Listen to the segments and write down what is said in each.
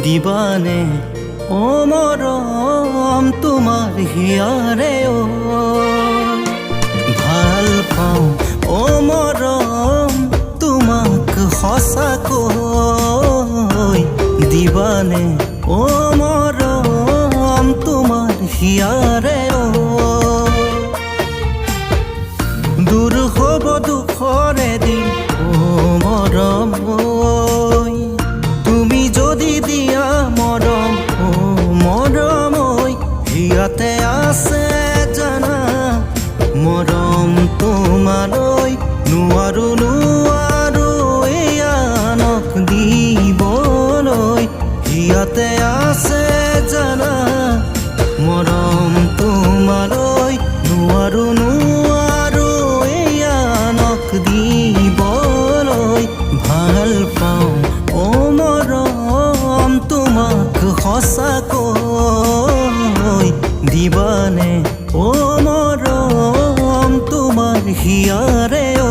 দিবানে ও মৰম তোমাৰ হিয়াৰে ঐ ভাল পাওঁ ও মৰম তোমাক সঁচাকৈ দিবানে ও মৰম তোমাৰ হিয়াৰে ঐ দূৰ হ'ব দুখৰে দিন ও মৰম তুমি যদি দিয়া মৰম ও মৰম হিয়াতে আছে জানা মৰম তোমালৈ নোৱাৰো নোৱাৰো আনক দিবলৈ হিয়াতে আছে জানা মৰম তোমালৈ নোৱাৰো নোৱাৰো আনক দিবলৈ ভাল পাওঁ ও মৰম তোমাক সঁচাকৈ দিবানে ও মৰম তোমাৰ হিয়াৰে ঐ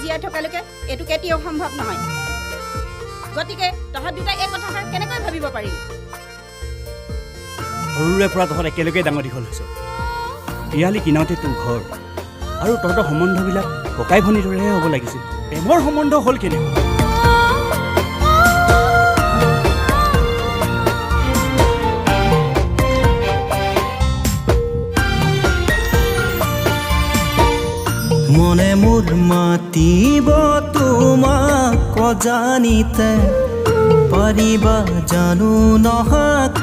জীয়াই থকালৈকে এইটো কেতিয়াও সম্ভৱ নহয় গতিকে তহঁত দুটা এই কথাষাৰ কেনেকৈ ভাবিব পাৰি সৰুৰে পৰা তহঁত একেলগে ডাঙৰ দীঘল হৈছ পিয়ালি কিনাওতে তোৰ ঘৰ আৰু তহঁতৰ সম্বন্ধবিলাক ককাই ভনীৰ দৰেহে হ'ব লাগিছিল প্ৰেমৰ সম্বন্ধ হ'ল কেনেকৈ মনে মোৰ মাতিব তোমাক জানিতে পাৰিবা জানো নহাক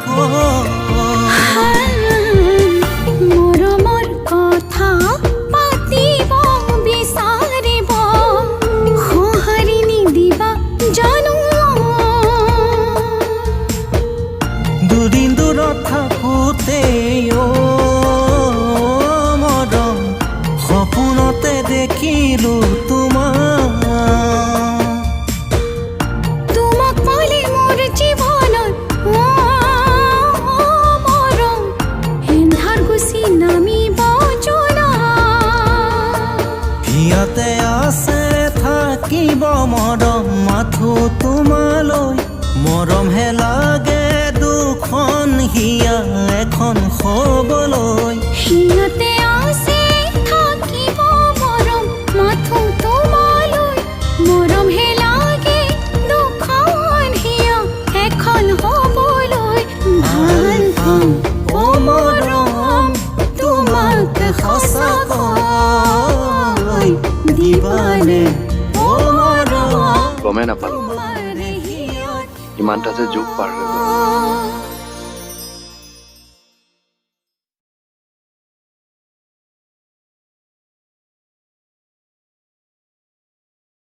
মৰমৰ কথা পাতিব বিচাৰিব সঁহাৰি নিদিবা জানো দুদিন দূৰত থাকোঁতেই মৰম সপোনতে দেখিলো তোমাক পালে মোৰ জীৱনত মৰম এন্ধাৰ গুচি নামিব জনা হিয়াতে আছে থাকিব মৰম মাথো তোমালৈ মৰমহে লাগে দুখন হিয়া এখন হ'বলৈ হিয়াতে আছে থাকিব মৰম মাথো তোমালৈ মৰমহে লাগে দুখন হিয়া এখন হ'বলৈ ভাল পাওঁ ও মৰম তোমাক সঁচাকৈ দিবানে ও মৰম গমে নাপালো ইমানটা যে যুগ পাৰ হৈ গ'ল